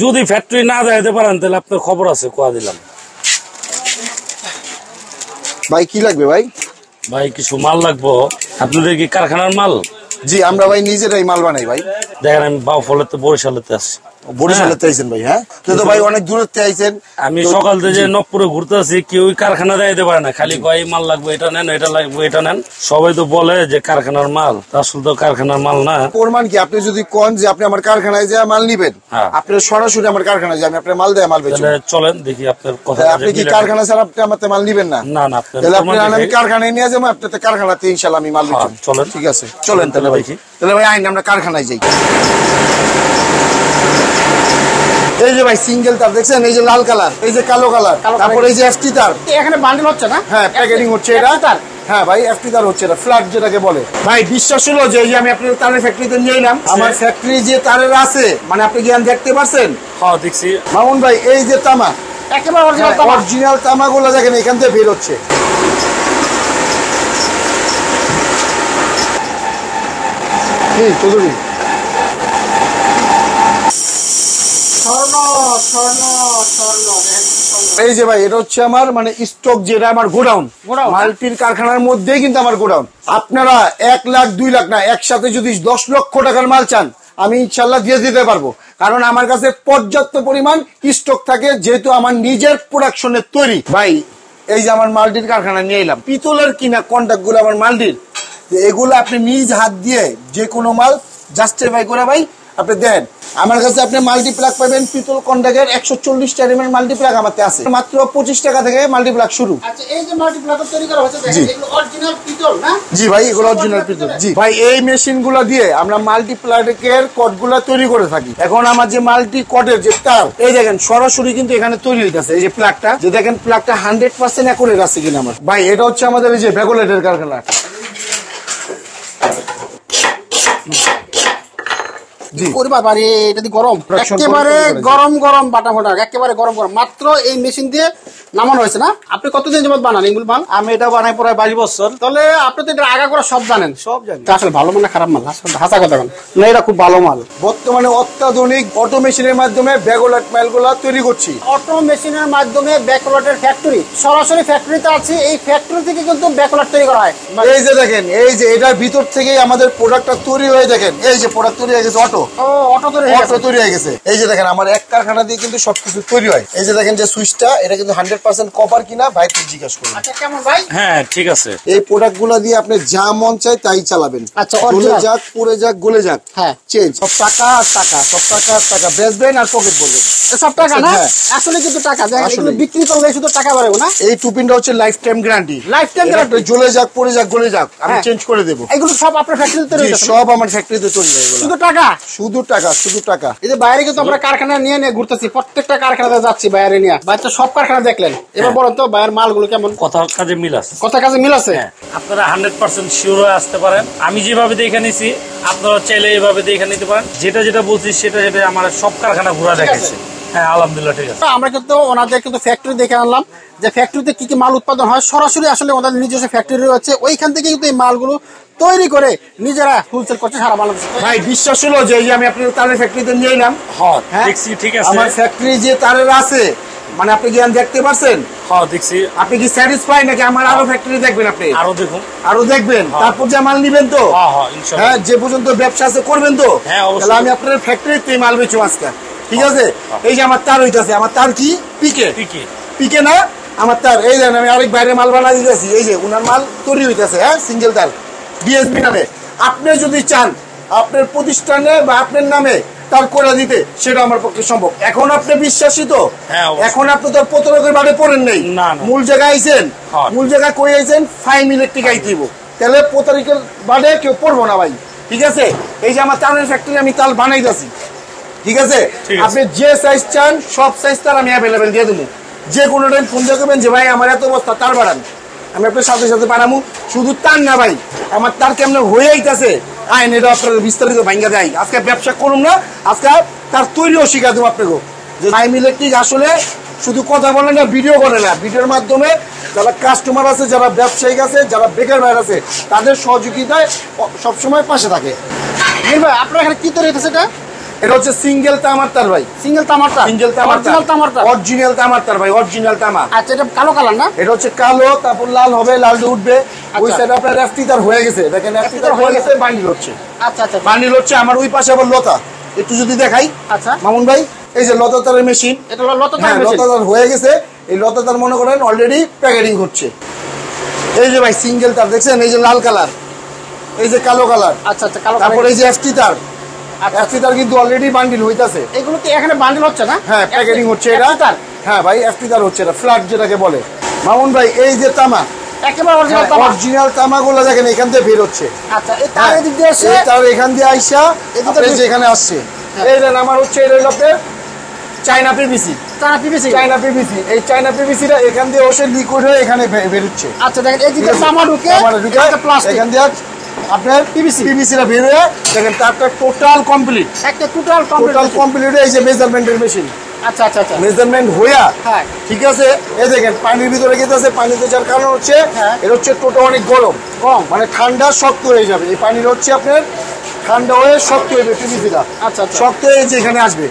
যদি ফ্যাক্টরি না দেখাতে পারেন তাহলে আপনার খবর আছে, কোয়া দিলাম। ভাই কি লাগবে ভাই? ভাই কিছু মাল লাগবো। আপনাদের কি কারখানার মাল? জি আমরা ভাই নিজেরাই মাল বানাই ভাই। দেখেন আমি বাউফলেতে বরিশালেতে আসছি। বরিশালেতে আইছেন ভাই? হ্যাঁ তো ভাই অনেক দূরত্বে আইছেন। আমি সকাল থেকে নবপুরে ঘুরতে আসি, কেউ কারখানা দেখাতে পারে না, খালি কয় মাল লাগবে, এটা নেন, এটা লাগবে, এটা নেন। সবাই তো বলে যে কারখানার মাল, আসলে তো কারখানার মাল না। প্রমাণ কি? আপনি যদি কোন যে আপনি আমার কারখানায় যে মাল নিবেন, আপনি সরাসরি আমার কারখানায় যে আমি আপনার মাল দেয়া মাল বেচবো। চলেন দেখি আপনার কথা। আপনি কি কারখানা ছাড়া আপনি আমার মাল নিবেন না? না না, তাহলে আমি কারখানায় নিয়ে যাবো, আপনার কারখানাতে ইনশাল্লাহ আমি মাল বেচবো। চলেন, ঠিক আছে চলেন তাহলে ভাই। তাহলে ভাই আইন আমরা কারখানায় যাই। এই যে ভাই সিঙ্গেল তার দেখছেন, এই যে লাল কালার, এই যে কালো কালার, তারপর এই যে এফটি তার। এখানে বান্ডেল হচ্ছে না? হ্যাঁ প্যাকেটিং হচ্ছে এটা। হ্যাঁ ভাই এফটি তার হচ্ছে, এটা ফ্ল্যাট যেটাকে বলে। ভাই বিশ্বাস হলো যে এই যে আমি আপনার তারের ফ্যাক্টরিতে নিয়ে এলাম, আমার ফ্যাক্টরি যে তারের আছে, মানে আপনি জ্ঞান দেখতে পারছেন? হ্যাঁ দেখছি মামুন ভাই। এই যে তামা, একেবারে অরিজিনাল তামাগুলো দেখেন এখান থেকে বের হচ্ছে। চৌধুরী এই যে ভাই এটা হচ্ছে আমার মানে স্টক, যেটা আমার গোডাউন, মাল্টির কারখানার মধ্যেই কিন্তু আমার গোডাউন। আপনারা 1 লাখ 2 লাখ না, একসাথে যদি 10 লক্ষ টাকার মাল চান আমি ইনশাল্লাহ দিয়ে দিতে পারবো, কারণ আমার কাছে পর্যাপ্ত পরিমাণ স্টক থাকে, যেহেতু আমার নিজের প্রোডাকশনের তৈরি। ভাই এই যে আমার মাল্টির কারখানা নিয়ে এলাম, পিতলের কিনা কন্ট্যাক্ট গুলো আমার মাল্টির, এগুলো আপনি নিজ হাত দিয়ে যে কোনো মাল জাস্টিফাই করে ভাই আপনি দেন। আমার কাছে আপনি মাল্টিপ্লাক পাবেন পিতল কন্ডাকের 140 টাইমের মাল্টিপ্লাক আমাতে আছে, মাত্র 25 টাকা থেকে মাল্টিপ্লাক শুরু। আচ্ছা এই যে মাল্টিপ্লাক তৈরি করা হচ্ছে এগুলো অরিজিনাল পিতল না? জি ভাই এগুলো অরিজিনাল পিতল। জি ভাই এই মেশিনগুলো দিয়ে আমরা মাল্টিপ্লাকের কটগুলো তৈরি করে থাকি। এখন আমার যে মাল্টি কটের যে তার, এই দেখেন সরাসরি কিন্তু এখানে তৈরি হইতাছে। এই যে প্লাগটা, যে দেখেন প্লাগটা 100% অ্যাকুরেট আছে কিনা আমার। ভাই এটা হচ্ছে আমাদের এই যে ব্যাকোলেটের কারখানা। একেবারে গরম গরম বাটা মোটা, একেবারে গরম গরম, মাত্র এই মেশিন দিয়ে নামানো হয়েছে না? আপনি কতদিন যাবত বানান এগুলো মাল? আমি এটা বানাই প্রায় 22 বছর। তাহলে আপনি তো এটা আগা করে সব জানেন? সব জানি। আসলে ভালো মাল না খারাপ মাল? হাসা কথা বলেন না, এটা খুব ভালো মাল। বর্তমানে অত্যাধুনিক অটো মেশিনের মাধ্যমে ব্যাকোলেট মালগুলো তৈরি করছি। অটো মেশিনের মাধ্যমে ব্যাকোলেটের ফ্যাক্টরি, সরাসরি ফ্যাক্টরিতে আছে, এই ফ্যাক্টরি থেকে কিন্তু ব্যাকোলেট তৈরি করা হয়। এই যে দেখেন, এই যে এটার ভিতর থেকেই আমাদের প্রোডাক্টটা তৈরি হয়ে, দেখেন এই যে প্রোডাক্ট তৈরি হয়ে গেছে। অটো তৈরি হয়ে গেছে। এই যে দেখেন আমার এক কারখানা দিয়ে কিন্তু সবকিছু তৈরি হয়। এই যে দেখেন যে সুইচটা, এটা কিন্তু 100% কপার কিনা ভাইকে জিজ্ঞাসা করুন। আচ্ছা কেমন ভাই? হ্যাঁ ঠিক আছে। এই প্রোডাক্টগুলো দিয়ে আপনি যা মন চায় তাই চালাবেন। আচ্ছা গলে যাক, পড়ে যাক, গলে যাক, হ্যাঁ চেঞ্জ। সব টাকা আর টাকা, সব টাকা আর টাকা, বেচবেন আর পকেট ভরবেন। সব টাকা না? আসলে কিন্তু টাকা আসলে বিক্রি করলে শুধু টাকা বাড়বে না। এই টুপিনটা হচ্ছে life time guarantee. Life time guarantee, জ্বলে যাক, পড়ে যাক, গলে যাক, আমি চেঞ্জ করে দেবো। এগুলো সব আপনার ফ্যাক্টরিতে তৈরি হয়? সব আমার ফ্যাক্টরিতে তৈরি হয়। শুধু টাকা, শুধু টাকা, শুধু টাকা। এই যে বাইরে কিন্তু আমরা কারখানা নিয়ে ঘুরতেছি, প্রত্যেকটা কারখানাতে যাচ্ছি বাইরে নিয়ে। বাইরে তো সব কারখানা দেখলেন, এবার বলেন তো বাইরের মালগুলো কেমন? কথা কাজে মিল আছে, কথা কাজে মিল আছে। আপনারা 100% শিওর হয়ে আসতে পারেন। আমি যেভাবে দেখে নিছি আপনারা চাইলে এইভাবে দেখে নিতে পারেন। যেটা যেটা বলছি সেটা সেটা আমার সব কারখানা ঘুরা দেখাইছে। হ্যাঁ আলহামদুলিল্লাহ ঠিক আছে। আমরা কিন্তু ওনাদের কিন্তু ফ্যাক্টরি দেখে আনলাম, যে ফ্যাক্টরিতে কি কি মাল উৎপাদন হয়। সরাসরি আসলে ওনাদের নিজস্ব ফ্যাক্টরি রয়েছে, ওইখান থেকে কিন্তু এই মালগুলো তৈরি করে নিজেরা হোলসেল করছে সারা বাংলাদেশে। ভাই বিশ্বাস হলো যে আমি আপনার তারের ফ্যাক্টরিতে নিয়ে এলাম। হ্যাঁ দেখছি, ঠিক আছে। আমার ফ্যাক্টরি যে তারের আছে, মানে আপনি জ্ঞান দেখতে পারছেন? হ্যাঁ দেখছি। আপনি কি স্যাটিসফাই নাকি আমার আরো ফ্যাক্টরি দেখবেন? আপনি আরো দেখুন, আরো দেখবেন, তারপর যে মাল নিবেন তো? হ্যাঁ যে পর্যন্ত ব্যবসা আছে করবেন তো? তাহলে আমি আপনার ফ্যাক্টরিতে মাল বেচবো আজকে, ঠিক আছে? এই যে আমার তার হইতাছে, আমার তার কি পিকে পিকে না আমার তার। এই দেন আমি আরেক বাইরে মাল বানা দিতেছি। এই যে উনার মাল তৈরি হইতেছে, হ্যাঁ সিঙ্গেল তার বিএসপি নামে। আপনি যদি চান আপনার প্রতিষ্ঠানে বা আপনার নামে তার করে দিতে, সেটা আমার পক্ষে সম্ভব। এখন আপনি বিশ্বাসী তো? এখন আপনি তো প্রতারকের বাড়ে পড়েন নাই, মূল জায়গায় আইছেন। মূল জায়গায় কই আইছেন? ফাইম ইলেকট্রিক আইতেইব, তাহলে প্রতারকের বাড়ে কেউ পড়বো না ভাই, ঠিক আছে? এই যে আমার তারের ফ্যাক্টরি আমি তাল বানাইতেছি, ঠিক আছে? আপনি যে সাইজ চান সব সাইজ তার আমি অ্যাভেলেবেল দিয়ে দেবো। যে কোনো টাইম ফোন দিয়ে করবেন যে ভাই আমার এত বস্তা তার বাড়ান, আমি আপনার সাথে সাথে বানাবো। শুধু তার না ভাই, আমার তার কেমন হয়ে আইতাছে আইন, এটা আপনার বিস্তারিত ভাঙ্গা দেয়। আজকে ব্যবসা করুন না, আজকে তার তৈরিও শিখা দেবো আপনাকে। যে ফাইম ইলেকট্রিক আসলে শুধু কথা বলে না, ভিডিও করে না। ভিডিওর মাধ্যমে যারা কাস্টমার আছে, যারা ব্যবসায়িক আছে, যারা বেকার ভাইর আছে, তাদের সহযোগিতায় সবসময় পাশে থাকে। আপনার এখানে কি তৈরি হইতেছে? এটা এটা হচ্ছে সিঙ্গেল তামার তার ভাই, সিঙ্গেল তামার তার, সিঙ্গেল তামার অরিজিনাল তামার তার, অরিজিনাল তামার তার ভাই, অরিজিনাল তামা। আচ্ছা এটা কালো কালার না? এটা হচ্ছে কালো, তারপর লাল হবে, লাল উঠবে। ওই সাইডে আপনার এফটি তার হয়ে গেছে, দেখেন এফটি তার হয়ে গেছে, বান্ডিল হচ্ছে। আচ্ছা আচ্ছা বান্ডিল হচ্ছে। আমার ওই পাশে আবার লতা, একটু যদি দেখাই। আচ্ছা মামুন ভাই, এই যে লতা তারের মেশিন, এটা হলো লতা তার মেশিন। লতা তার হয়ে গেছে। এই লতা তার মনে করেন অলরেডি প্যাকেটিং হচ্ছে। এই যে ভাই সিঙ্গেল তার দেখছেন, এই যে লাল কালার, এই যে কালো কালার। আচ্ছা আচ্ছা কালো তারপর কালার। এই যে এফটি তার, এফটি তার কিন্তু অলরেডি বান্ডিল হইতাছে। এগুলো কি এখানে বান্ডিল হচ্ছে না? হ্যাঁ প্যাকেটিং হচ্ছে এটা। FT তার? হ্যাঁ ভাই এফটি তার হচ্ছে, এটা ফ্ল্যাট যেটাকে বলে। মামুন ভাই এই যে তামা, একেবারে অরিজিনাল তামা। অরিজিনাল তামাগুলো দেখেন এখান থেকে বের হচ্ছে। আচ্ছা এই তার এদিক দিয়ে আসে, তার এখান দিয়ে আইসা এদিকে যেখানে আসছে। এই দেন আমার হচ্ছে এটা হলো আপনার China PVC, China PVC, China PVC. এই চায়না পিভিসিটা এখান দিয়ে ওসে লিকুইড হয়ে এখানে বের হচ্ছে। আচ্ছা দেখেন এই দিকে তামা ঢুকে, এটা প্লাস্টিক, এখান দিয়ে আপনার পিভিসিটা বের হয়ে দেখেন তারটা টোটাল কমপ্লিট, একটা টোটাল কমপ্লিট। এই যে মেজারমেন্টের মেশিন, আচ্ছা আচ্ছা আচ্ছা মেজারমেন্ট হইয়া, হ্যাঁ ঠিক আছে। এই দেখেন পানির ভিতরে গেছে, পানিতে যার কারণ হচ্ছে হ্যাঁ। এটা হচ্ছে টোটাল অনেক গরম, মানে ঠান্ডা শক্ত হয়ে যাবে। এই পানির হচ্ছে আপনার ঠান্ডা হয়ে শক্ত হয়ে পিভিসিটা, আচ্ছা আচ্ছা শক্ত হয়ে যে এখানে আসবে।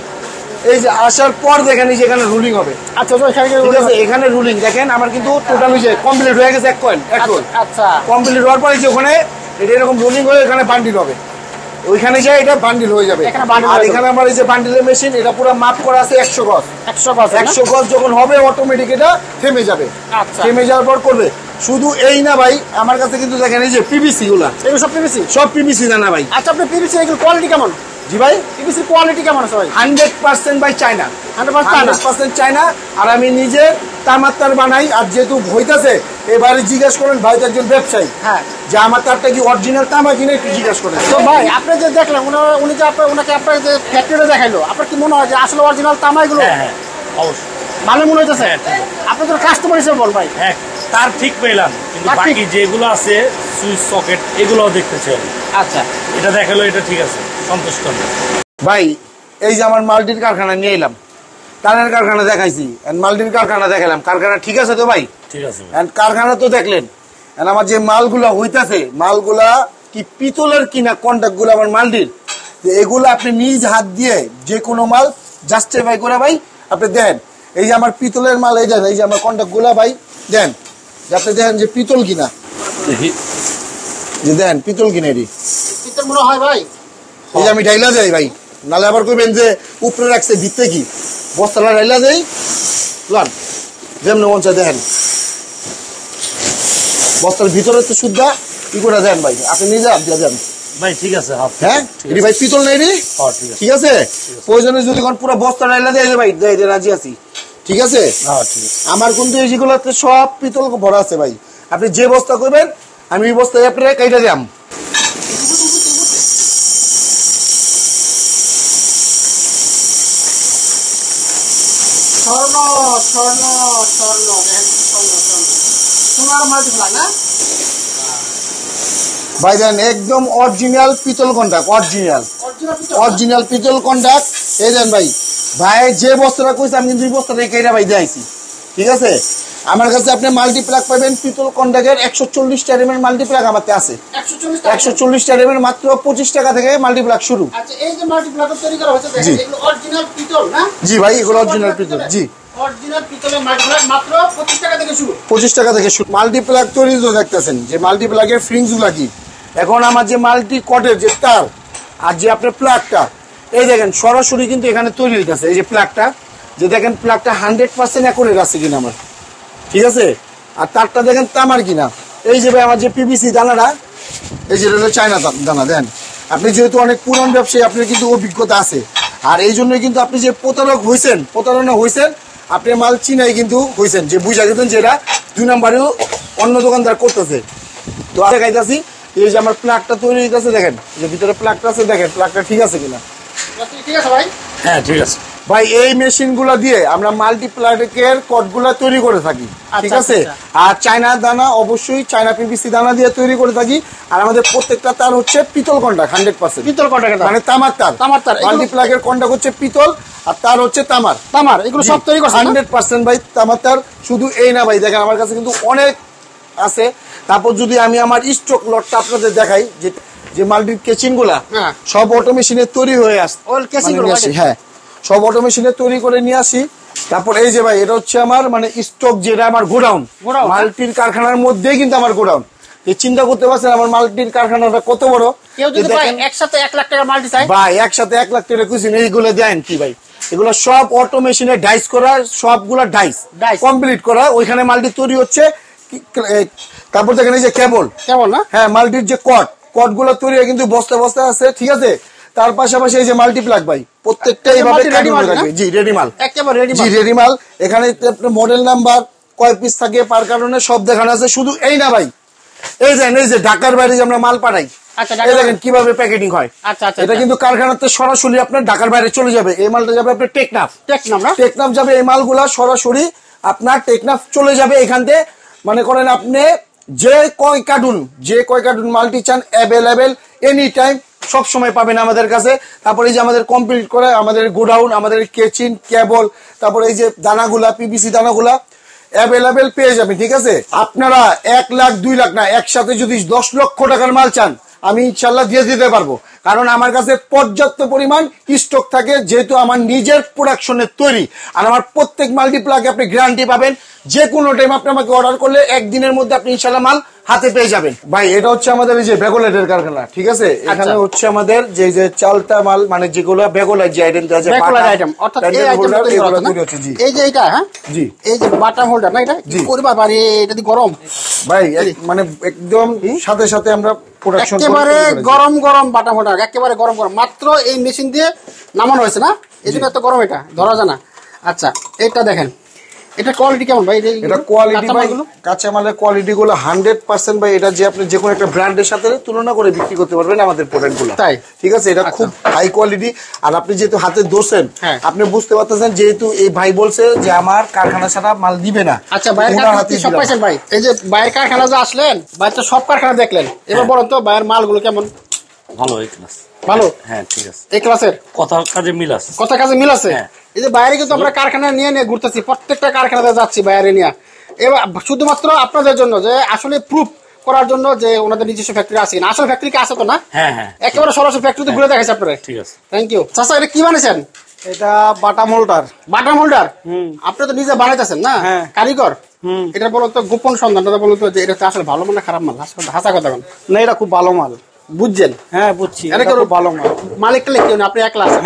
এই যে আসার পর দেখেন এই যে এখানে রুলিং হবে। আচ্ছা তো এখানে ঠিক আছে, এখানে রুলিং দেখেন আমার কিন্তু টোটাল হয়ে যায় কমপ্লিট হয়ে গেছে। এক কয়েন আচ্ছা কমপ্লিট হওয়ার পরে যে ওখানে এটা এরকম রুলিং হয়ে এখানে বান্ডিল হবে, ওইখানে যায় এটা বান্ডিল হয়ে যাবে। আর এখানে আমার এই যে বান্ডিলের মেশিন, এটা পুরো মাপ করা আছে 100 গজ। 100 গজ যখন হবে অটোমেটিক এটা থেমে যাবে। আচ্ছা থেমে যাওয়ার পর করবে। শুধু এই না ভাই, আমার কাছে কিন্তু দেখেন এই যে পিভিসি গুলা, এগুলো সব পিভিসি, সব পিভিসি না ভাই। আচ্ছা আপনি পিভিসি এগুলো কোয়ালিটি কেমন? জি ভাই, পিভিসি কোয়ালিটি কেমন আছে ভাই? 100% ভাই চায়না, 100% চায়না। আর আমি নিজে তামার তার বানাই। আর যেহেতু হইতাছে এবারে জিজ্ঞেস করেন, ভাই তো একজন ব্যবসায়ী, হ্যাঁ, যে আমার তারটা কি অরিজিনাল তামা কিনে একটু জিজ্ঞেস করেন। তো ভাই আপনি যে দেখলেন উনি যে ওনাকে আপনার যে ফ্যাক্টরি দেখাইলো, আপনার কি মনে হয় যে আসলে অরিজিনাল তামা এগুলো? হ্যাঁ অবশ্যই ভালো মনে হইতেছে। আপনি তো কাস্টমার হিসেবে বল ভাই। হ্যাঁ তার ঠিক পেলাম, কিন্তু বাকি যেগুলো আছে সুইচ সকেট এগুলোও দেখতে চাই। আচ্ছা এটা দেখালো, এটা ঠিক আছে, সন্তুষ্ট ভাই। এই যে আমার মাল্টির কারখানা নিয়ে এলাম, তারের কারখানা দেখাইছি, মাল্টির কারখানা দেখালাম, কারখানা ঠিক আছে তো ভাই? ঠিক আছে। কারখানা তো দেখলেন। আমার যে মালগুলা হইতাছে, মালগুলা কি পিতলের কিনা কন্ট্যাক্ট গুলো আমার মাল্টির, এগুলো আপনি নিজ হাত দিয়ে যে কোনো মাল জাস্টিফাই করে ভাই আপনি দেন। এই যে আমার পিতলের মাল, এই দেন, এই যে আমার কন্ট্যাক্ট গুলা ভাই দেন, যাতে দেখেন যে পিতল কিনা, যে দেন পিতল কিনে পিতল মনে হয় ভাই। এই যে আমি ঢাইলা যাই ভাই, নালে আবার কইবেন যে উপরে রাখছে ভিতরে কি বস্তাটা ঢাইলা যাই লন, যেমন মন চায় দেখেন বস্তার ভিতরে তো শুদ্ধা কি করে দেন ভাই, আপনি নিজে হাত দিয়ে দেন ভাই। ঠিক আছে, হ্যাঁ এটি ভাই পিতল নেই রে, ঠিক আছে। প্রয়োজনে যদি কোন পুরো বস্তা ঢাইলা দিয়ে ভাই রাজি আছি, ঠিক আছে। আমার কিন্তু এই যেগুলোতে সব পিতল ভরা আছে ভাই, আপনি যে বস্তা করবেন আমি এই বস্তায় আপনার কাইটা দিলাম। স্বর্ণ স্বর্ণ স্বর্ণ সোনার মাল্টিপ্লাই না ভাই দেন, একদম অরিজিনাল পিতল কন্টাক্ট, অরিজিনাল পিতল কন্টাক্ট। এই দেন ভাই, ভাই যে বস্তাটা কইছে আমি কিন্তু এই বস্তাটা কেইটা ভাই দিয়েছি, ঠিক আছে। আমার কাছে আপনি মাল্টিপ্লাক পাবেন পিতল কন্টাক্টের 140 টাইমের মাল্টিপ্লাক আমাতে আছে। 140 টাইমের মাত্র 25 টাকা থেকে মাল্টিপ্লাক শুরু। আচ্ছা এই যে মাল্টিপ্লাক তৈরি করা হয়েছে দেখেন, এগুলো অরিজিনাল পিতল না? জি ভাই, এগুলো অরিজিনাল পিতল। জি, অরিজিনাল পিতলের মাল্টিপ্লাক মাত্র 25 টাকা থেকে শুরু। 25 টাকা থেকে শুরু। মাল্টিপ্লাক তৈরি তো দেখতেছেন যে মাল্টিপ্লাকের ফ্রিংস গুলা কি। এখন আমার যে মাল্টি কটের যে তার আর যে আপনার প্লাগটা, এই দেখেন সরাসরি কিন্তু এখানে তৈরি হইতেছে। এই যে প্লাগটা, যে দেখেন প্লাগটা 100% অ্যাকুরেট আছে কিনা আমার, ঠিক আছে। আর তারটা দেখেন তামার কিনা। এই যে ভাই আমার যে পিভিসি দানাটা, এই যে চায়না দানা দেন। আপনি যেহেতু অনেক পুরান ব্যবসায়ী, আপনার কিন্তু অভিজ্ঞতা আছে। আর এই জন্য কিন্তু আপনি যে প্রতারণা হয়েছেন, আপনি মাল চিনাই কিন্তু হয়েছেন, যে বুঝা গেছেন যেটা 2 নম্বরেও অন্য দোকানদার করতেছে। তো দেখাইতেছি এই যে আমার প্লাগটা তৈরি হইতেছে, দেখেন যে ভিতরে প্লাগটা আছে, দেখেন প্লাগটা ঠিক আছে কিনা। ঠিক আছে ভাই। হ্যাঁ ঠিক আছে ভাই। এই মেশিন গুলা দিয়ে আমরা মাল্টিপ্লাকের কট গুলা তৈরি করে থাকি, ঠিক আছে। আর চায়না দানা, অবশ্যই চায়না পিভিসি দানা দিয়ে তৈরি করে থাকি। আর আমাদের প্রত্যেকটা তার হচ্ছে পিতল কন্টাক্ট, 100% পিতল কন্টাক্ট, মানে তামার তার। মাল্টিপ্লাকের কন্টাক্ট হচ্ছে পিতল আর তার হচ্ছে তামার। এগুলো সব তৈরি করছেন 100% ভাই তামার তার। শুধু এই না ভাই, দেখেন আমার কাছে কিন্তু অনেক আছে। তারপর যদি আমি আমার স্টক লটটা আপনাদের দেখাই, যে যে মাল্টির কেচিং গুলা সব অটো মেশিনে তৈরি হয়ে আসে, হ্যাঁ সব অটো মেশিনে তৈরি করে নিয়ে আসি। তারপর এই যে ভাই এটা হচ্ছে আমার মানে স্টক, যেটা আমার গোডাউন, মাল্টির কারখানার মধ্যেই কিন্তু আমার গোডাউন। চিন্তা করতে পারছেন আমার মাল্টির কারখানাটা কত বড়। একসাথে 1 লাখ টাকা মাল্টি চাই ভাই, একসাথে 1 লাখ টাকা কুচিন এইগুলো দেন কি ভাই, এগুলো সব অটো মেশিনে ডাইস করা, সবগুলা ডাইস কমপ্লিট করা, ওইখানে মাল্টি তৈরি হচ্ছে। তারপর দেখেন এই যে কেবল না, হ্যাঁ মাল্টির যে কট গুলো তৈরি হয় কিন্তু বস্তা বস্তা আছে, ঠিক আছে। তার পাশাপাশি এই যে মাল্টিপ্লাগ ভাই প্রত্যেকটা এইভাবে কাটিং করে রাখবে। জি রেডি মাল, একেবারে রেডি মাল। এখানে মডেল নাম্বার কয় পিস থাকে পার কারণে সব দেখানো আছে। শুধু এই না ভাই, এই যে ঢাকার বাইরে যে আমরা মাল পাঠাই, দেখেন কিভাবে প্যাকেটিং হয়। এটা কিন্তু কারখানাতে সরাসরি আপনার ঢাকার বাইরে চলে যাবে। এই মালটা যাবে আপনার টেকনাফ যাবে, এই মালগুলা সরাসরি আপনার টেকনাফ চলে যাবে। এখান থেকে মনে করেন আপনি যে কয় কার্টুন মাল্টি চান অ্যাভেলেবেল এনি টাইম সব সময় পাবেন আমাদের কাছে। তারপরে এই যে আমাদের কমপ্লিট করে আমাদের গোডাউন, আমাদের কেচিন, কেবল, তারপরে এই যে দানাগুলা, পিভিসি দানাগুলা অ্যাভেলেবেল পেয়ে যাবেন, ঠিক আছে। আপনারা 1 লাখ 2 লাখ না, একসাথে যদি 10 লক্ষ টাকার মাল চান আমি ইনশাল্লাহ দিয়ে দিতে পারবো, কারণ আমার কাছে পর্যাপ্ত পরিমাণ স্টক থাকে, যেহেতু আমার নিজের প্রোডাকশনের তৈরি। আর আমার প্রত্যেক মাল্টিপ্লাগে আপনি গ্যারান্টি পাবেন, যে কোনো টাইম আপনি আমাকে অর্ডার করলে একদিনের মধ্যে আপনি ইনশাল্লাহ মাল হাতে পেয়ে যাবেন। ভাই এটা হচ্ছে আমাদের এই যে বেগোলাইটের কারখানা, ঠিক আছে। এখানে হচ্ছে আমাদের যে চালটা মাল মানে যেগুলো বেগোলাইট যে আইটেম আছে, অর্থাৎ এই আইটেমটা তৈরি হচ্ছে। জি এই যে এটা, হ্যাঁ জি এই যে বাটাম হোল্ডার না, এটা করবা পারি, এটা দি গরম ভাই, মানে একদম সাথে সাথে আমরা প্রোডাকশন একেবারে গরম বাটাম হোল্ডার, একেবারে গরম মাত্র এই মেশিন দিয়ে নামানো হয়েছে না, এই জন্য এত গরম, এটা ধরা যায় না। আচ্ছা এটা দেখেন, এটা কোয়ালিটি কেমন ভাই? এটা কোয়ালিটি ভাই, কাঁচা মালের কোয়ালিটি গুলো 100% ভাই। এটা যে আপনি যে কোনো একটা ব্র্যান্ডের সাথে তুলনা করে বিক্রি করতে পারবেন আমাদের প্রোডাক্ট গুলো, তাই ঠিক আছে। এটা খুব হাই কোয়ালিটি। আর আপনি যেহেতু হাতে দোষেন, আপনি বুঝতে পারতেছেন, যেহেতু এই ভাই বলছে যে আমার কারখানা ছাড়া মাল দিবে না। আচ্ছা ভাইয়ের কারখানা সব পাইছেন ভাই, এই যে ভাইয়ের কারখানা যে আসলেন, ভাই তো সব কারখানা দেখলেন, এবার বলেন তো ভাইয়ের মালগুলো কেমন? ভালো, এই ক্লাস ভালো, হ্যাঁ ঠিক আছে, এই ক্লাসের কথা কাজে মিল আছে। এই যে বাইরে কিন্তু আমরা কারখানা নিয়ে ঘুরতেছি, প্রত্যেকটা কারখানাতে যাচ্ছি বাইরে নিয়ে। এবার শুধুমাত্র আপনাদের জন্য যে আসলে প্রুফ করার জন্য যে ওনাদের নিজস্ব ফ্যাক্টরি আছে না, আসলে ফ্যাক্টরি কি আছে তো না? হ্যাঁ, একেবারে সরাসরি ফ্যাক্টরিতে ঘুরে দেখাইছে আপনারা, ঠিক আছে, থ্যাংক ইউ। চাচা এটা কি বানিয়েছেন? এটা বাটাম হোল্ডার। আপনি তো নিজে বানাইতেছেন না, কারিগর? এটা বলতো গোপন সন্ধানটা বলতো যে এটা আসলে ভালো মাল না খারাপ মাল, হাসা কথা বলেন না। এটা খুব ভালো মাল, বুঝছেন? হ্যাঁ বুঝছি, এটা খুব ভালো মাল। মালিক কেউ না, আপনি একলা আছেন,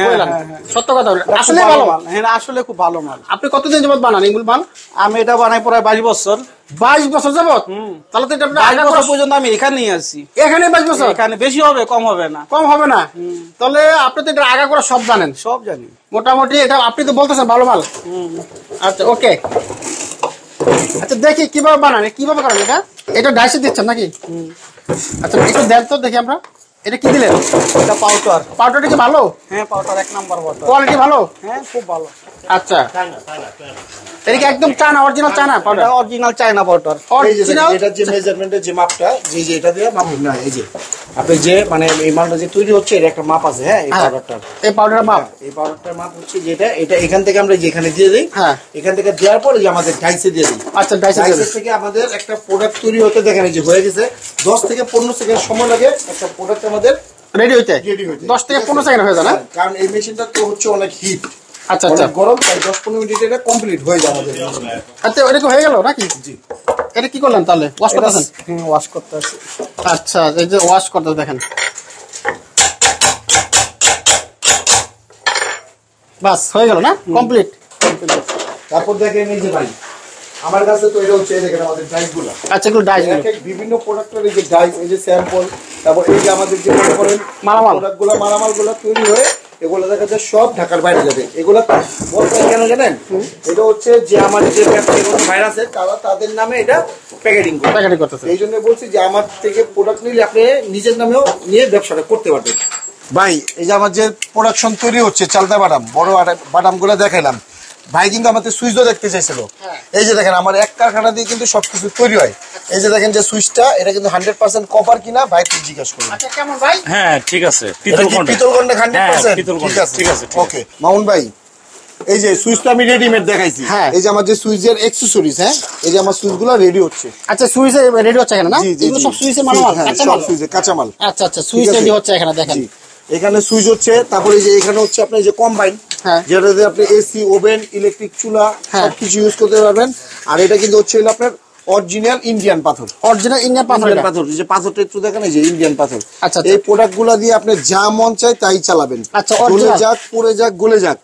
সত্য কথা বলেন, আসলে ভালো মাল। হ্যাঁ আসলে খুব ভালো মাল। আপনি কতদিন যাবত বানান এগুলো মাল? আমি এটা বানাই প্রায় 22 বছর। 22 বছর যাবত? তাহলে তো এটা 22 বছর পর্যন্ত আমি এখানেই আছি। এখানে 22 বছর? এখানে বেশি হবে, কম হবে না। কম হবে না? তাহলে আপনি তো এটা আগা করে সব জানেন? সব জানি মোটামুটি। এটা আপনি তো বলতেছেন ভালো মাল। আচ্ছা ওকে, আচ্ছা দেখি কিভাবে বানান, কিভাবে করেন এটা? এটা ডাইসে দিচ্ছেন নাকি? আচ্ছা একটু দেন তো দেখি আমরা। এটা কি দিলেন? এটা পাউডার। পাউডারটা কি ভালো? হ্যাঁ পাউডার 1 নাম্বার পাউডার। কোয়ালিটি ভালো? হ্যাঁ খুব ভালো। আচ্ছা এটা কি একদম China, original China powder? Original China powder. Original. এটা যে মেজারমেন্টের যে মাপটা, যে এটা দিয়ে মাপ না, এই যে আপনি যে মানে এই মালটা যে তৈরি হচ্ছে এর একটা মাপ আছে। হ্যাঁ এই পাউডারটার, এই পাউডারের মাপ, এই পাউডারটার মাপ হচ্ছে যেটা, এটা এখান থেকে আমরা যেখানে দিয়ে দেই, হ্যাঁ এখান থেকে দেওয়ার পরে যে আমাদের ডাইসে দিয়ে দিই। আচ্ছা ডাইসে থেকে আমাদের একটা প্রোডাক্ট তৈরি হতে দেখেন এই যে হয়ে গেছে 10 থেকে 15 সেকেন্ড সময় লাগে একটা প্রোডাক্ট আমাদের রেডি হইতে। 10 থেকে 15 সেকেন্ড হয়ে যায় না, কারণ এই মেশিনটা তো হচ্ছে অনেক হিট। আচ্ছা আচ্ছা গরম, তাই 10-15 মিনিটে এটা কমপ্লিট হয়ে যায় আমাদের। আচ্ছা এটা তো হয়ে গেল নাকি? জি। এটা কি করলেন তাহলে? ওয়াশ করতেছেন? ওয়াশ করতে আছে। আচ্ছা এই যে ওয়াশ করতে দেখেন, বাস হয়ে গেল না, কমপ্লিট। তারপর দেখেন এই যে ভাই আমার কাছে তো এটা হচ্ছে দেখেন আমাদের ডাইসগুলো। আচ্ছা এগুলো ডাইসগুলো বিভিন্ন প্রোডাক্টের এই যে ডাইস, এই যে স্যাম্পল, তারপর এই যে আমাদের যে মনে করেন প্রোডাক্টগুলো মালামালগুলো তৈরি হয়ে এগুলো দেখা যায় সব ঢাকার বাইরে যাবে। এগুলো বলতে কেন জানেন? এটা হচ্ছে যে আমার যে ব্যবসায়ী ভাইরা আছে তাদের নামে এটা প্যাকেটিং করতেছে। এই জন্য বলছি যে আমার থেকে প্রোডাক্ট নিলে আপনি নিজের নামেও নিয়ে ব্যবসাটা করতে পারবেন। ভাই এই যে আমার যে প্রোডাকশন তৈরি হচ্ছে চালতা বাদাম, বড় বাদাম গুলো দেখাইলাম, ভাই কিন্তু আমাদের সুইচও দেখতে চাইছিল। এই যে দেখেন আমার এক কারখানা দিয়ে কিন্তু সবকিছু তৈরি হয়। এই যে দেখেন যে সুইচটা, এটা কিন্তু 100% কপার কিনা ভাই তুই জিজ্ঞাসা করুন। আচ্ছা কেমন ভাই? হ্যাঁ ঠিক আছে, পিতল কন্ডা 100%। ঠিক আছে ওকে মামুন ভাই, এই যে সুইচটা আমি রেডিমেড দেখাইছি। হ্যাঁ, এই যে আমার যে সুইচের অ্যাকসেসরিজ, হ্যাঁ এই যে আমার সুইচগুলো রেডি হচ্ছে। আচ্ছা, সুইচ রেডি হচ্ছে এখানে না? এগুলো সব সুইচের মালামাল, কাঁচামাল। সব সুইচের কাঁচামাল। আচ্ছা আচ্ছা, সুইচ রেডি হচ্ছে এখানে দেখেন। এখানে সুইচ হচ্ছে, তারপরে এই যে এখানে হচ্ছে আপনার যে কম্বাইন, যেটাতে আপনি এসি, ওভেন, ইলেকট্রিক চুলা সবকিছু ইউজ করতে পারবেন। আর এটা কিন্তু হচ্ছে আপনার অরিজিনাল ইন্ডিয়ান পাথর। অরিজিনাল ইন্ডিয়ান পাথর, যে পাথরটা একটু দেখেন, এই যে ইন্ডিয়ান পাথর। আচ্ছা, এই প্রোডাক্টগুলো দিয়ে আপনি যা মন চায় তাই চালাবেন। আচ্ছা, গলে যাক, পড়ে যাক, গলে যাক,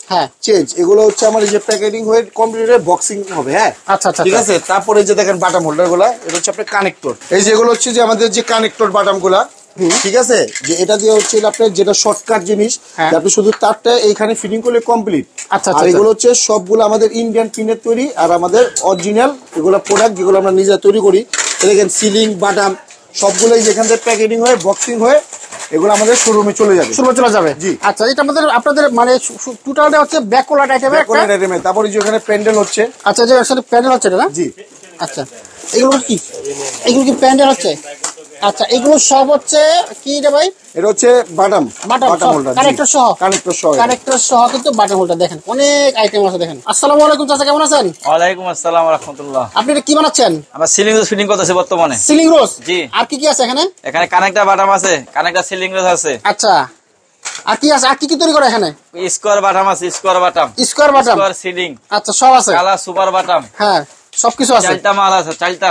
চেঞ্জ। এগুলো হচ্ছে আমার এই যে প্যাকেটিং হয়ে কমপ্লিট বক্সিং হবে। হ্যাঁ, আচ্ছা আচ্ছা, ঠিক আছে। তারপরে যে দেখেন বাটাম হোল্ডার গুলা, এটা হচ্ছে আপনার কানেক্টর। এই যেগুলো হচ্ছে যে আমাদের যে কানেক্টর বাটাম গুলা, ঠিক আছে, যে এটা দিয়ে হচ্ছে আপনার যেটা শর্টকাট জিনিস, আপনি শুধু তারটা এইখানে ফিটিং করলে কমপ্লিট। আচ্ছা, আর এগুলো হচ্ছে সবগুলো আমাদের ইন্ডিয়ান পিনের তৈরি, আর আমাদের অরিজিনাল এগুলো প্রোডাক্ট যেগুলো আমরা নিজে তৈরি করি। দেখেন সিলিং, বাটাম সবগুলোই যেখান থেকে প্যাকেটিং হয়ে বক্সিং হয়ে এগুলো আমাদের শোরুমে চলে যাবে। জি, আচ্ছা, এটা আমাদের আপনাদের মানে টোটালটা হচ্ছে ব্যাকওয়ার্ড আইটেমে। তারপরে যে ওখানে প্যান্ডেল হচ্ছে। আচ্ছা, যে আসলে প্যান্ডেল হচ্ছে না? জি। আচ্ছা, এগুলো কি প্যান্ডেল হচ্ছে? আচ্ছা, এগুলো সব হচ্ছে কি রে ভাই? এটা হচ্ছে বাটাম হোল্ডার, কানেক্টর সহ কিন্তু বাটাম হোল্ডার। দেখেন অনেক আইটেম আছে। দেখেন। আসসালামু আলাইকুম চাচা, কেমন আছেন? ওয়ালাইকুম আসসালাম ওয়া রাহমাতুল্লাহ। আপনি এটা কি বানাচ্ছেন? আমরা সিলিং রোজ ফিটিং করতেছি বর্তমানে। সিলিং রোজ? জি। আর কি কি আছে এখানে? এখানে কানেক্টর বাটাম আছে, কানেক্টর সিলিং রোজ আছে। আচ্ছা, আর কি আছে? আর কি কি তৈরি করে এখানে? স্কোয়ার বাটাম আছে, স্কোয়ার বাটাম, স্কোয়ার সিলিং। আচ্ছা, সব আছে। কালা সুপার বাটাম, হ্যাঁ সবকিছু আছে। চালটা মাল আছে, চালটা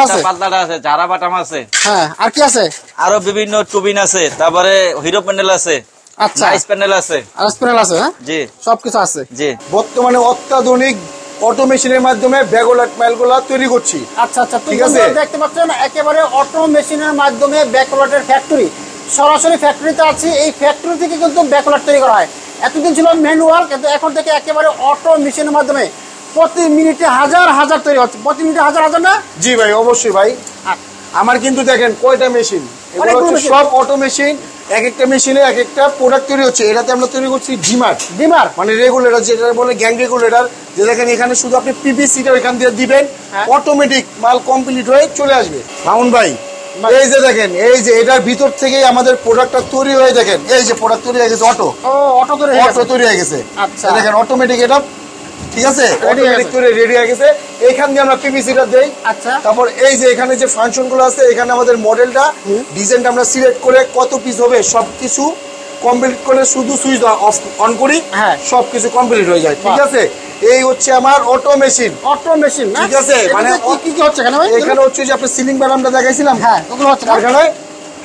আছে, পাতলাটা আছে, জারা বাটাম আছে। হ্যাঁ, আর কি আছে? আরো বিভিন্ন টুবিন আছে, তারপরে হিরো প্যানেল আছে। আচ্ছা, নাইস প্যানেল আছে, হ্যাঁ জি, সবকিছু আছে। জি। বর্তমানে অত্যাধুনিক অটোমেশনের মাধ্যমে ব্যাকওয়ার্ড মাইলগুলো তৈরি করছি। আচ্ছা আচ্ছা, ঠিক আছে। দেখতে পাচ্ছেন একেবারে অটোমেশনের মাধ্যমে ব্যাকওয়ার্ডের ফ্যাক্টরি, সরাসরি ফ্যাক্টরিতে আছে। এই ফ্যাক্টরি থেকে কিন্তু ব্যাকওয়ার্ড তৈরি করা হয়। এতদিন ছিল ম্যানুয়াল, কিন্তু এখন থেকে একেবারে অটোমেশনের মাধ্যমে প্রতি মিনিটে হাজার হাজার তৈরি হচ্ছে। প্রতি মিনিটে হাজার হাজার না? জি ভাই, অবশ্যই ভাই। আমার কিন্তু দেখেন কয়টা মেশিন, সব অটো মেশিন। এক একটা মেশিনে এক একটা প্রোডাক্ট তৈরি হচ্ছে। এটাতে আমরা তৈরি করছি ডিমার মানে রেগুলেটর, যেটা বলে গ্যাং রেগুলেটর। যে দেখেন এখানে শুধু আপনি পিভিসিটা এখান দিয়ে দিবেন, অটোমেটিক মাল কমপ্লিট হয়ে চলে আসবে। মামুন ভাই, এই যে দেখেন, এই যে এটার ভিতর থেকেই আমাদের প্রোডাক্টটা তৈরি হয়ে, দেখেন এই যে প্রোডাক্ট তৈরি হয়ে গেছে। অটো তৈরি হয়ে গেছে। আচ্ছা, দেখেন অটোমেটিক এটা, ঠিক আছে, অটোমেটিক তৈরি রেডি হয়ে গেছে। এইখান দিয়ে আমরা পিভিসিটা দেই। আচ্ছা, তারপর এই যে এখানে যে ফাংশন গুলো আছে, এখানে আমাদের মডেলটা, ডিজাইনটা আমরা সিলেক্ট করে কত পিস হবে সবকিছু কমপ্লিট করে শুধু সুইচ অন করি, সবকিছু কমপ্লিট হয়ে যায়। ঠিক আছে, এই হচ্ছে আমার অটো মেশিন। ঠিক আছে, মানে কি কি হচ্ছে এখানে? এখানে হচ্ছে যে আপনি সিলিং বাটামটা দেখাইছিলাম, হ্যাঁ ওগুলো হচ্ছে কারখানায়।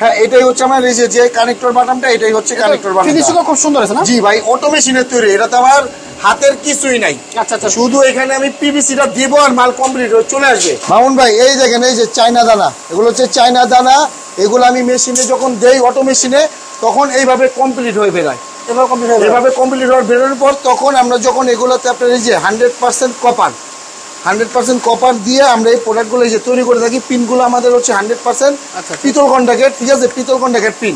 হ্যাঁ, এটাই হচ্ছে আমার এই যে কানেক্টর বাটামটা, এটাই হচ্ছে কানেক্টর বাটাম। ফিনিশিং খুব সুন্দর আছে না? জি ভাই, অটো মেশিনের তৈরি। এটা তো আমার হাতের কিছুই নাই। আচ্ছা আচ্ছা, শুধু এখানে আমি পিভিসিটা দিব আর মাল কমপ্লিট হয়ে চলে আসবে। মামুন ভাই, এই দেখেন এই যে চায়না দানা, এগুলো হচ্ছে চায়না দানা। এগুলো আমি মেশিনে যখন দেই, অটো মেশিনে, তখন এইভাবে কমপ্লিট হয়ে বেরোয়। এভাবে কমপ্লিট হয়ে বেরোনোর পর তখন আমরা যখন এগুলোতে আপনার এই যে 100% কপার দিয়ে আমরা এই প্রোডাক্টগুলো যে তৈরি করে থাকি। পিনগুলো আমাদের হচ্ছে 100% পিতল কন্টাক্টের। ঠিক আছে, পিতল কন্টাক্টের পিন।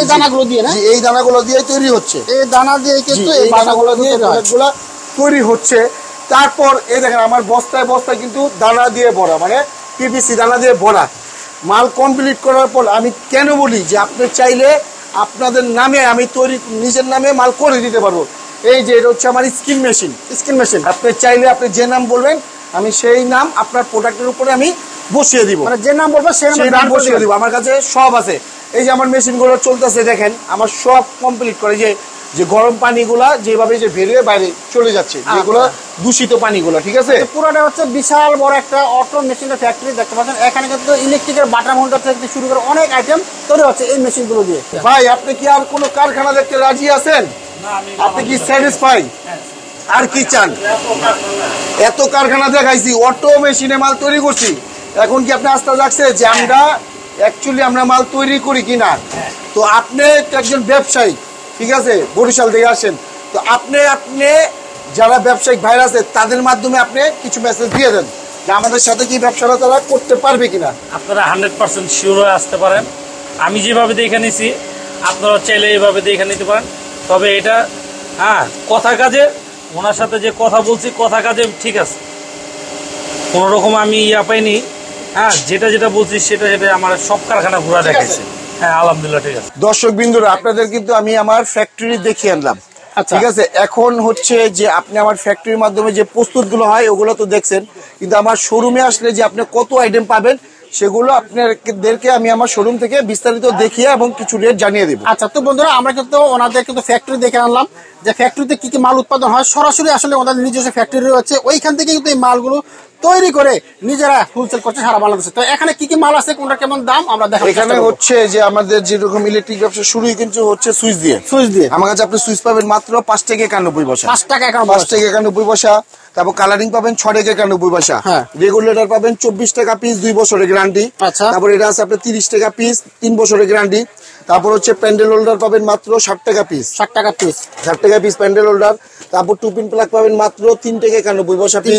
এই দানাগুলো দিয়ে তৈরি হচ্ছে। এই দানা দিয়ে কিন্তু এই দানাগুলো দিয়ে প্রোডাক্টগুলো তৈরি হচ্ছে। তারপর এই দেখেন আমার বস্তায় বস্তায় কিন্তু দানা দিয়ে ভরা, মানে পিভিসি দানা দিয়ে ভরা। মাল কমপ্লিট করার পর আমি কেন বলি যে আপনি চাইলে আপনাদের নামে আমি তৈরি, নিজের নামে মাল করে দিতে পারবো। এই যে এটা হচ্ছে আমার স্কিন মেশিন। আপনি চাইলে আপনি যে নাম বলবেন, আমি সেই নাম আপনার প্রোডাক্টের উপরে আমি বসিয়ে দিব। মানে যে নাম বলবো সেই নাম বসিয়ে দিব। আমার কাছে সব আছে। এই যে আমার মেশিনগুলো চলতেছে, দেখেন আমার সব কমপ্লিট করে। যে গরম পানিগুলা যেভাবে যে বেরিয়ে বাইরে চলে যাচ্ছে, যেগুলো দূষিত পানিগুলো। ঠিক আছে, পুরোটা হচ্ছে বিশাল বড় একটা অটো মেশিনের ফ্যাক্টরি দেখতে পাচ্ছেন। এখানে কিন্তু ইলেকট্রিকের বাটাম হোল্ডার থেকে শুরু করে অনেক আইটেম তৈরি হচ্ছে এই মেশিনগুলো দিয়ে। ভাই, আপনি কি আর কোনো কারখানা দেখতে রাজি আছেন? আপনি কি স্যাটিসফাই? আর কি চান? এত কারখানা দেখাইছি, অটো মেশিনে মাল তৈরি করছি। এখন কি আপনি আস্থা রাখছে যে আমরা অ্যাকচুয়ালি আমরা মাল তৈরি করি কিনা? তো আপনি একজন ব্যবসায়ী, ঠিক আছে, বরিশাল থেকে আসেন। তো আপনি যারা ব্যবসায়িক ভাইরা আছে তাদের মাধ্যমে আপনি কিছু মেসেজ দিয়ে দেন যে আমাদের সাথে কি ব্যবসাটা তারা করতে পারবে কিনা। আপনারা 100% শিওর হয়ে আসতে পারেন। আমি যেভাবে দেখে নিছি, আপনারা চাইলে এইভাবে দেখে নিতে পারেন। তবে এটা কথা কাজে, ওনার সাথে যে কথা বলছি, কথা কাজে ঠিক আছে, কোনো রকম আমি পাইনি। যেটা বলছি সেটা আমার সব কারখানা ঘোরা দেখাইছে। হ্যাঁ, আলহামদুলিল্লাহ ঠিক আছে। দর্শক বিন্দুরা, আপনাদের কিন্তু আমি আমার ফ্যাক্টরি দেখিয়ে আনলাম। ঠিক আছে। এখন হচ্ছে যে আপনি আমার ফ্যাক্টরির মাধ্যমে যে প্রস্তুত গুলো হয় ওগুলো তো দেখছেন, কিন্তু আমার শোরুমে আসলে যে আপনি কত আইটেম পাবেন সেগুলো আপনাদেরকে আমি আমার শোরুম থেকে বিস্তারিত দেখিয়ে এবং কিছু রেট জানিয়ে দেবো। আচ্ছা, তো বন্ধুরা আমরা কিন্তু ওনাদের কিন্তু ফ্যাক্টরি দেখে আনলাম যে ফ্যাক্টরিতে কি কি মাল উৎপাদন হয়। সরাসরি আসলে ওনাদের নিজস্ব ফ্যাক্টরি রয়েছে, ওইখান থেকে কিন্তু এই মালগুলো তৈরি করে নিজেরা হোলসেল করছে সারা বাংলাদেশে। তো এখানে কি কি মাল আছে, কোনটা কেমন দাম আমরা দেখাবো। এখানে হচ্ছে যে আমাদের যেরকম ইলেকট্রিক ব্যবসা শুরুই কিন্তু হচ্ছে সুইচ দিয়ে। আমার কাছে আপনি সুইচ পাবেন মাত্র 5 টাকা 91 পয়সা। 5 টাকা 91 পয়সা। তারপর কালারিং পাবেন 6 টাকা 91 পয়সা। রেগুলেটর পাবেন 24 টাকা পিস, 2 বছরের গ্যারান্টি। তারপর এটা আছে আপনার 30 টাকা পিস, 3 বছরের গ্যারান্টি। তারপর হচ্ছে প্যান্ডেল হোল্ডার পাবেন মাত্র 60 টাকা পিস। 60 টাকা পিস প্যান্ডেল হোল্ডার। তারপর টু পিন প্লাগ পাবেন মাত্র 3 টাকা 91 পয়সা পিস।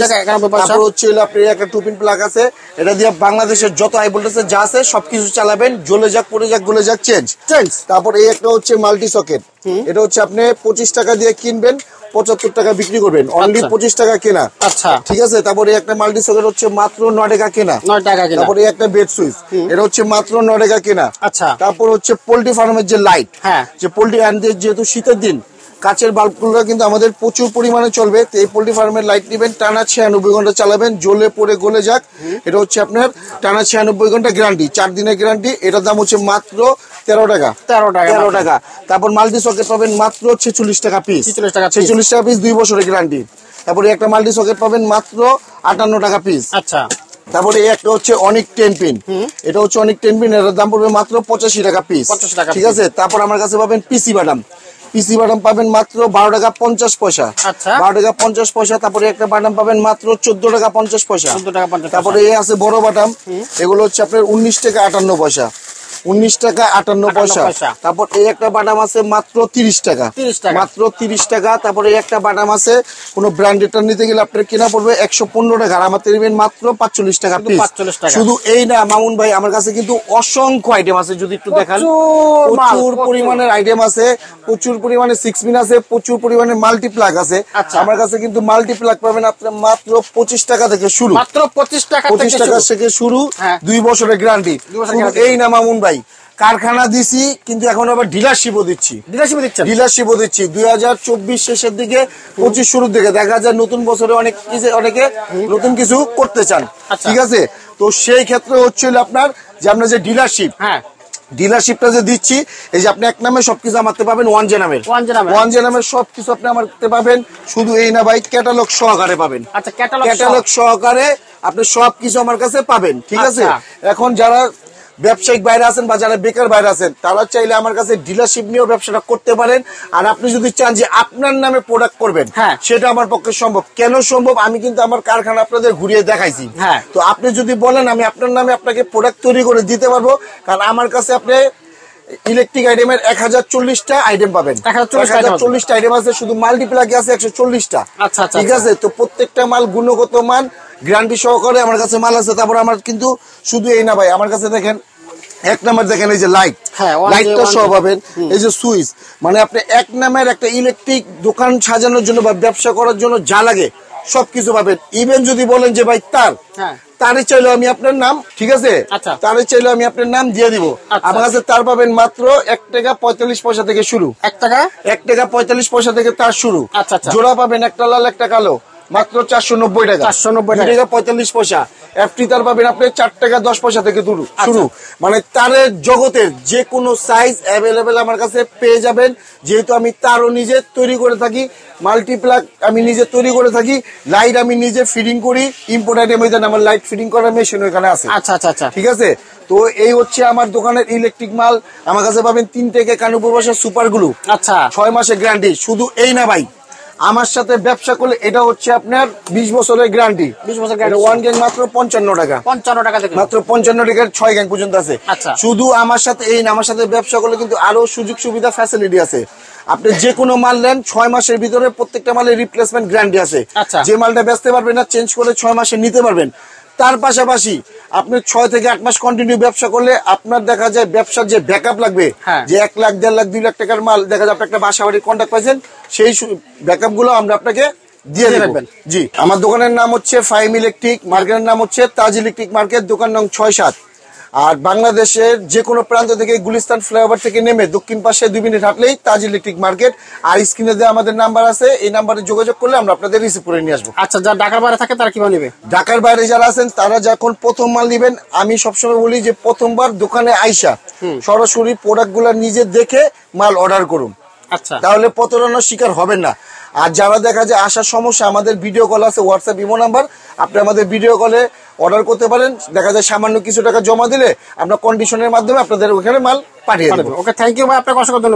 তারপর হচ্ছে আপনি একটা টু পিন প্লাগ আছে, এটা দিয়ে বাংলাদেশের যত হাই ভোল্টেজের যা আছে সবকিছু চালাবেন, জ্বলে যাক পড়ে যাক গলে যাক চেঞ্জ। তারপর এই একটা হচ্ছে মাল্টি সকেট, এটা হচ্ছে আপনি 25 টাকা দিয়ে কিনবেন, 75 টাকা বিক্রি করবেন, অনলি 25 টাকা কেনা। আচ্ছা, ঠিক আছে। তারপরে একটা মাল্টি সকেট হচ্ছে মাত্র 9 টাকা কেনা। তারপরে একটা বেড সুইচ, এটা হচ্ছে মাত্র 9 টাকা কেনা। আচ্ছা, তারপর হচ্ছে পোল্ট্রি ফার্মের যে লাইট, যে পোল্ট্রি যেহেতু শীতের দিন কাচের বাল্বগুলো কিন্তু আমাদের প্রচুর পরিমাণে চলবে, তো এই পোল্ট্রি ফার্মের লাইট নেবেন, টানা 96 ঘন্টা চালাবেন, জ্বলে পড়ে গলে যাক। এটা হচ্ছে আপনার টানা 96 ঘন্টা গ্যারান্টি, 4 দিনের গ্যারান্টি। এটার দাম হচ্ছে মাত্র 13 টাকা। তারপর মাল্টি সকেট পাবেন মাত্র 46 টাকা পিস। 46 টাকা পিস, 2 বছরের গ্যারান্টি। তারপরে একটা মাল্টি সকেট পাবেন মাত্র 58 টাকা পিস। আচ্ছা, তারপরে এই একটা হচ্ছে অনেক 10 পিন, এটা হচ্ছে অনেক 10 পিন, এটার দাম পড়বে মাত্র 85 টাকা পিস। ঠিক আছে। তারপর আমার কাছে পাবেন পিসি বাটাম, পিসি বাটাম পাবেন মাত্র 12 টাকা 50 পয়সা। 12 টাকা 50 পয়সা। তারপরে একটা বাটাম পাবেন মাত্র 14 টাকা 50 পয়সা। তারপরে এই আছে বড় বাটাম, এগুলো হচ্ছে আপনার 19 টাকা 58 পয়সা। 19 টাকা 58 পয়সা। তারপর এই একটা বাটাম আছে মাত্র 30 টাকা, মাত্র 30 টাকা। তারপরে এই একটা বাটাম আছে, কোন ব্র্যান্ডেডটা নিতে গেলে আপনার কেনা পড়বে 115 টাকা, আর আমার নেবেন মাত্র 45 টাকা পিস। শুধু এই না মামুন ভাই, আমার কাছে কিন্তু অসংখ্য আইটেম আছে, যদি একটু দেখান। প্রচুর পরিমাণের আইটেম আছে, প্রচুর পরিমাণে 6 পিন আছে, প্রচুর পরিমাণে মাল্টি প্লাগ আছে। আমার কাছে কিন্তু মাল্টি প্লাগ পাবেন আপনার মাত্র 25 টাকা থেকে শুরু, মাত্র 25 টাকা থেকে শুরু, 2 বছরের গ্যারান্টি। এই না মামুন ভাই, কারখানা দিছি কিন্তু এখন আবার ডিলারশিপও দিচ্ছি। ডিলারশিপও দিচ্ছি 2024 শেষের দিকে, 25 শুরুর দিকে। দেখা যায় নতুন বছরে অনেকে নতুন কিছু করতে চান। ঠিক আছে, তো সেই ক্ষেত্রে হচ্ছিল আপনার যে আপনার যে ডিলারশিপ, ডিলারশিপটা যে দিচ্ছি, এই যে আপনি এক নামে সবকিছু আমারতে পাবেন, ওয়ান জে নামের সবকিছু আপনি আমারতে পাবেন। শুধু এই না ভাই, ক্যাটালগ সহকারে পাবেন। আচ্ছা, ক্যাটালগ সহকারে আপনি সবকিছু আমার কাছে পাবেন। ঠিক আছে। এখন যারা ব্যবসায়িক বাইরে আছেন বা যারা বেকার বাইরে আছেন, তারা চাইলে আমার কাছে ডিলারশিপ নিয়েও ব্যবসাটা করতে পারেন। আর আপনি যদি চান যে আপনার নামে প্রোডাক্ট করবেন, সেটা আমার পক্ষে সম্ভব। কেন সম্ভব? আমি কিন্তু আমার কারখানা আপনাদের ঘুরিয়ে দেখাইছি। তো আপনি যদি বলেন আমি আপনার নামে আপনাকে প্রোডাক্ট তৈরি করে দিতে পারবো, কারণ আমার কাছে আপনি ইলেকট্রিক আইটেমের 1040টা আইটেম পাবেন। 1040টা আইটেম আছে, শুধু মাল্টিপ্লাগে আছে 140টা। ঠিক আছে। তো প্রত্যেকটা মাল গুণগত মান, গ্যারান্টি সহকারে আমার কাছে মাল আছে। তারপর আমার কিন্তু শুধু এই না ভাই, আমার কাছে দেখেন এক নাম্বার, দেখেন এই যে লাইট, লাইটটা সহ পাবেন। এই যে সুইচ, মানে আপনি এক নামের একটা ইলেকট্রিক দোকান সাজানোর জন্য বা ব্যবসা করার জন্য যা লাগে সবকিছু পাবেন। ইভেন যদি বলেন যে ভাই তারে চাইলেও আমি আপনার নাম, ঠিক আছে, তারে চাইলেও আমি আপনার নাম দিয়ে দিব। আমার কাছে তার পাবেন মাত্র 1 টাকা 45 পয়সা থেকে শুরু। 1 টাকা 45 পয়সা থেকে তার শুরু। জোড়া পাবেন একটা লাল একটা কালো, মাত্র 490 টাকা। 490 টাকা 45 পয়সা। এফটি তার পাবেন আপনি 4 টাকা 10 পয়সা থেকে শুরু। মানে তারের জগতের যে কোনো সাইজ অ্যাভেলেবেল আমার কাছে পেয়ে যাবেন। যেহেতু আমি তারও নিজে তৈরি করে থাকি, মাল্টিপ্লাগ আমি নিজে তৈরি করে থাকি, লাইট আমি নিজে ফিডিং করি। ইম্পোর্ট আইটেম আমার লাইট ফিডিং করার মেশিন ওখানে আছে। আচ্ছা, ঠিক আছে। তো এই হচ্ছে আমার দোকানের ইলেকট্রিক মাল। আমার কাছে পাবেন 3 টাকা 91 পয়সা সুপার গ্লু। আচ্ছা, 6 মাসের গ্যারান্টি। শুধু এই না ভাই, আমার সাথে ব্যবসা করলে এটা হচ্ছে আপনার 20 বছরের গ্যারান্টি। 20 বছর গ্যারান্টি। ওয়ান গ্যাং মাত্র 55 টাকা। 55 টাকা থেকে মাত্র 55 টাকার 6 গ্যাং পর্যন্ত আছে। শুধু আমার সাথে আমার সাথে ব্যবসা করলে কিন্তু আরো সুযোগ সুবিধা ফ্যাসিলিটি আছে। আপনি যে কোনো মাল নেন 6 মাসের ভিতরে প্রত্যেকটা মালের রিপ্লেসমেন্ট গ্যারান্টি আছে। যে মালটা বেচতে পারবেন না, চেঞ্জ করে 6 মাসে নিতে পারবেন। তার পাশাপাশি আপনি 6 থেকে 8 মাস কন্টিনিউ ব্যবসা করলে আপনার দেখা যায় ব্যবসার যে ব্যাকআপ লাগবে, যে 1 লাখ 1.5 লাখ 2 লাখ টাকার মাল, দেখা যায় আপনি একটা বাসা বাড়ির কন্ট্যাক্ট পাইছেন, সেই ব্যাকআপ গুলো আমরা আপনাকে দিয়ে দেবেন। জি, আমার দোকানের নাম হচ্ছে ফাইম ইলেকট্রিক, মার্কেটের নাম হচ্ছে তাজ ইলেকট্রিক মার্কেট, দোকান নং 6-7। আর বাংলাদেশের যে কোনো প্রান্ত থেকে গুলিস্তান ফ্লাইওভার থেকে নেমে দক্ষিণ পাশে 2 মিনিট হাঁটলেই তাজ ইলেকট্রিক মার্কেট। আর স্ক্রিনে দেওয়া আমাদের নাম্বার আছে, এই নাম্বারে যোগাযোগ করলে আমরা আপনাদের রিসিভ করে নিয়ে আসবো। আচ্ছা, যারা ঢাকার বাইরে থাকে তারা কিভাবে নেবে? ঢাকার বাইরে যারা আছেন তারা যখন প্রথম মাল নিবেন, আমি সবসময় বলি যে প্রথমবার দোকানে আইসা সরাসরি প্রোডাক্ট গুলা নিজে দেখে মাল অর্ডার করুন। আচ্ছা, তাহলে প্রতারণার শিকার হবেন না। আর যারা দেখা যায় আসার সমস্যা, আমাদের ভিডিও কল আছে, হোয়াটসঅ্যাপ ইমো নাম্বার, আপনি আমাদের ভিডিও কলে অর্ডার করতে পারেন। দেখা যায় সামান্য কিছু টাকা জমা দিলে আমরা কন্ডিশনের মাধ্যমে আপনাদের ওখানে মাল পাঠিয়ে দেবো। ওকে, থ্যাংক ইউ ভাই, আপনাকে অসংখ্য ধন্যবাদ।